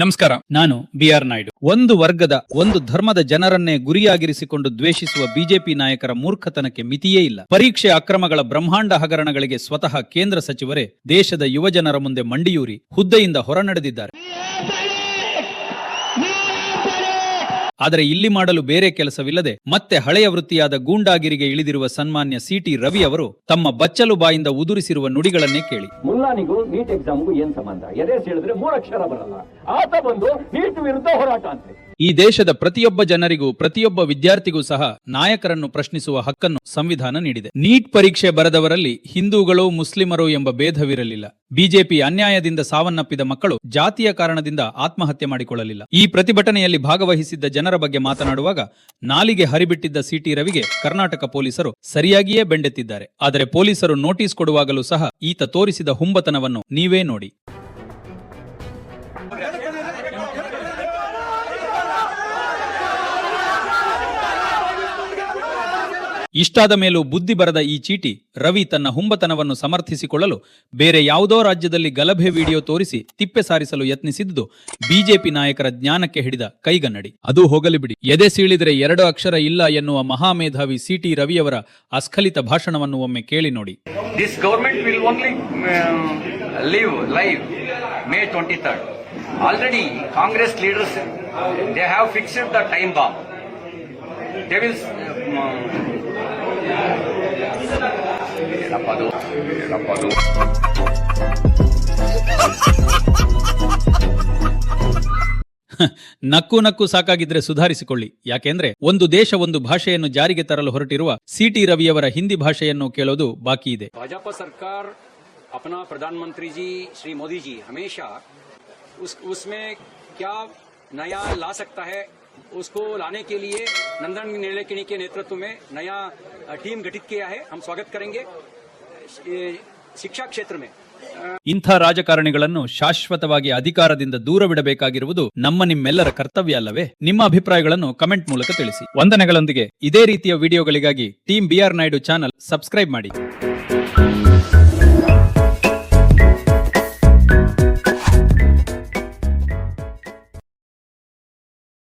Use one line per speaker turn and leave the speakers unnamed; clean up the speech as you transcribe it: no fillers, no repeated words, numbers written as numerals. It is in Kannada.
ನಮಸ್ಕಾರ, ನಾನು ಬಿ.ಆರ್. ನಾಯ್ಡು. ಒಂದು ವರ್ಗದ, ಒಂದು ಧರ್ಮದ ಜನರನ್ನೇ ಗುರಿಯಾಗಿರಿಸಿಕೊಂಡು ದ್ವೇಷಿಸುವ ಬಿಜೆಪಿ ನಾಯಕರ ಮೂರ್ಖತನಕ್ಕೆ ಮಿತಿಯೇ ಇಲ್ಲ. ಪರೀಕ್ಷೆ ಅಕ್ರಮಗಳ ಬ್ರಹ್ಮಾಂಡ ಹಗರಣಗಳಿಗೆ ಸ್ವತಃ ಕೇಂದ್ರ ಸಚಿವರೇ ದೇಶದ ಯುವಜನರ ಮುಂದೆ ಮಂಡಿಯೂರಿ ಹುದ್ದೆಯಿಂದ ಹೊರನಡೆದಿದ್ದಾರೆ. ಆದರೆ ಇಲ್ಲಿ ಮಾಡಲು ಬೇರೆ ಕೆಲಸವಿಲ್ಲದೆ ಮತ್ತೆ ಹಳೆಯ ವೃತ್ತಿಯಾದ ಗೂಂಡಾಗಿರಿಗೆ ಇಳಿದಿರುವ ಸನ್ಮಾನ್ಯ ಸಿ.ಟಿ. ರವಿ ಅವರು ತಮ್ಮ ಬಚ್ಚಲು ಬಾಯಿಂದ ಉದುರಿಸಿರುವ ನುಡಿಗಳನ್ನೇ ಕೇಳಿ.
ಮುಲ್ಲಾನಿಗೂ ನೀಟ್ ಎಕ್ಸಾಮ್ಗೂ ಏನ್ ಸಂಬಂಧ? ಎದೆ ಹೇಳಿದ್ರೆ 3 ಅಕ್ಷರ ಬರಲ್ಲ. ಆತ ಬಂದು ನೀಟ್ ವಿರುದ್ಧ ಹೋರಾಟ ಅಂತ.
ಈ ದೇಶದ ಪ್ರತಿಯೊಬ್ಬ ಜನರಿಗೂ, ಪ್ರತಿಯೊಬ್ಬ ವಿದ್ಯಾರ್ಥಿಗೂ ಸಹ ನಾಯಕರನ್ನು ಪ್ರಶ್ನಿಸುವ ಹಕ್ಕನ್ನು ಸಂವಿಧಾನ ನೀಡಿದೆ. ನೀಟ್ ಪರೀಕ್ಷೆ ಬರೆದವರಲ್ಲಿ ಹಿಂದೂಗಳು, ಮುಸ್ಲಿಮರು ಎಂಬ ಭೇದವಿರಲಿಲ್ಲ. ಬಿಜೆಪಿ ಅನ್ಯಾಯದಿಂದ ಸಾವನ್ನಪ್ಪಿದ ಮಕ್ಕಳು ಜಾತಿಯ ಕಾರಣದಿಂದ ಆತ್ಮಹತ್ಯೆ ಮಾಡಿಕೊಳ್ಳಲಿಲ್ಲ. ಈ ಪ್ರತಿಭಟನೆಯಲ್ಲಿ ಭಾಗವಹಿಸಿದ್ದ ಜನರ ಬಗ್ಗೆ ಮಾತನಾಡುವಾಗ ನಾಲಿಗೆ ಹರಿಬಿಟ್ಟಿದ್ದ ಸಿ.ಟಿ. ರವಿಗೆ ಕರ್ನಾಟಕ ಪೊಲೀಸರು ಸರಿಯಾಗಿಯೇ ಬೆಂಡೆತ್ತಿದ್ದಾರೆ. ಆದರೆ ಪೊಲೀಸರು ನೋಟಿಸ್ ಕೊಡುವಾಗಲೂ ಸಹ ಈತ ತೋರಿಸಿದ ಹುಂಬತನವನ್ನು ನೀವೇ ನೋಡಿ. ಇಷ್ಟಾದ ಮೇಲೂ ಬುದ್ಧಿ ಬರದ ಈ ಚೀಟಿ ರವಿ ತನ್ನ ಹುಂಬತನವನ್ನು ಸಮರ್ಥಿಸಿಕೊಳ್ಳಲು ಬೇರೆ ಯಾವುದೋ ರಾಜ್ಯದಲ್ಲಿ ಗಲಭೆ ವಿಡಿಯೋ ತೋರಿಸಿ ತಿಪ್ಪೆ ಸಾರಿಸಲು ಯತ್ನಿಸಿದ್ದು ಬಿಜೆಪಿ ನಾಯಕರ ಜ್ಞಾನಕ್ಕೆ ಹಿಡಿದ ಕೈಗನ್ನಡಿ. ಅದು ಹೋಗಲಿ ಬಿಡಿ, ಎದೆ ಸೀಳಿದ್ರೆ 2 ಅಕ್ಷರ ಇಲ್ಲ ಎನ್ನುವ ಮಹಾಮೇಧಾವಿ ಸಿ.ಟಿ. ರವಿಯವರ ಅಸ್ಖಲಿತ ಭಾಷಣವನ್ನು ಒಮ್ಮೆ ಕೇಳಿ ನೋಡಿ.
This government will only live May 23rd. Already Congress leaders, they have fixed the time bomb. They will
ನಕ್ಕು ನಕ್ಕು ಸಾಕಾಗಿದ್ರೆ ಸುಧಾರಿಸಿಕೊಳ್ಳಿ. ಯಾಕೆಂದ್ರೆ ಒಂದು ದೇಶ ಒಂದು ಭಾಷೆಯನ್ನು ಜಾರಿಗೆ ತರಲು ಹೊರಟಿರುವ ಸಿ.ಟಿ. ರವಿಯವರ ಹಿಂದಿ ಭಾಷೆಯನ್ನು ಕೇಳೋದು ಬಾಕಿ ಇದೆ.
भाजपा सरकार अपना प्रधानमंत्री जी श्री मोदी जी हमेशा उसमें क्या नया ला सकता है, उसको लाने के लिए नंदन नीलेकणी के नेतृत्व में नया टीम गठित किया है. हम स्वागत करेंगे. ಶಿಕ್ಷಾ ಕ್ಷೇತ್ರ में
ಇಂಥ ರಾಜಕಾರಣಿಗಳನ್ನು ಶಾಶ್ವತವಾಗಿ ಅಧಿಕಾರದಿಂದ ದೂರವಿಡಬೇಕಾಗಿರುವುದು ನಿಮ್ಮೆಲ್ಲರ ಕರ್ತವ್ಯ ಅಲ್ಲವೇ? ನಿಮ್ಮ ಅಭಿಪ್ರಾಯಗಳನ್ನು ಕಮೆಂಟ್ ಮೂಲಕ ತಿಳಿಸಿ. ವಂದನೆಗಳೊಂದಿಗೆ ಇದೇ ರೀತಿಯ ವಿಡಿಯೋಗಳಿಗಾಗಿ team B R. Naidu channel subscribe ಮಾಡಿ.